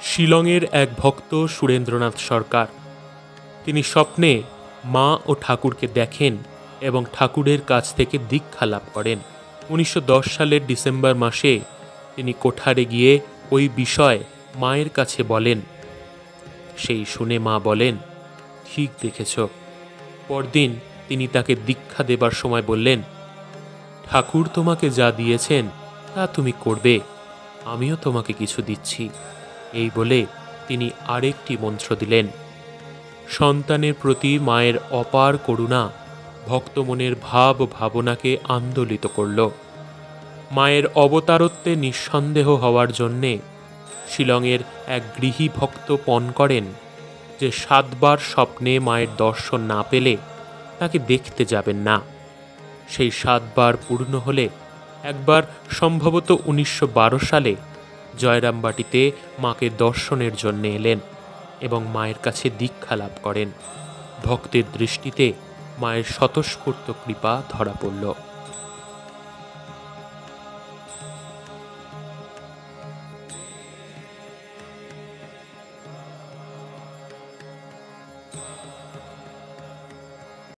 শিলংয়ের এক ভক্ত সুরেন্দ্রনাথ সরকার তিনি স্বপ্নে মা ও ঠাকুরকে দেখেন এবং ঠাকুরের কাছ থেকে দীক্ষা লাভ করেন। 1910 সালের ডিসেম্বর মাসে তিনি কোঠারে গিয়ে ওই বিষয় মায়ের কাছে বলেন। সেই শুনে মা বলেন, ঠিক দেখেছ। পরদিন তিনি তাকে দীক্ষা দেবার সময় বললেন, ঠাকুর তোমাকে যা দিয়েছেন তা তুমি করবে, আমিও তোমাকে কিছু দিচ্ছি। এই বলে তিনি আরেকটি মন্ত্র দিলেন। সন্তানের প্রতি মায়ের অপার করুণা ভক্তমনের ভাব ভাবনাকে আন্দোলিত করল। মায়ের অবতারত্বে নিঃসন্দেহ হওয়ার জন্যে শিলংয়ের এক গৃহী ভক্ত পণ করেন যে 7 বার স্বপ্নে মায়ের দর্শন না পেলে তাকে দেখতে যাবেন না। সেই 7 বার পূর্ণ হলে একবার সম্ভবত 1912 সালে জয়রামবাটিতে মাকে দর্শনের জন্য এলেন এবং মায়ের কাছে দীক্ষা লাভ করেন। ভক্তের দৃষ্টিতে মায়ের স্বতঃস্ফূর্ত কৃপা ধরা পড়ল।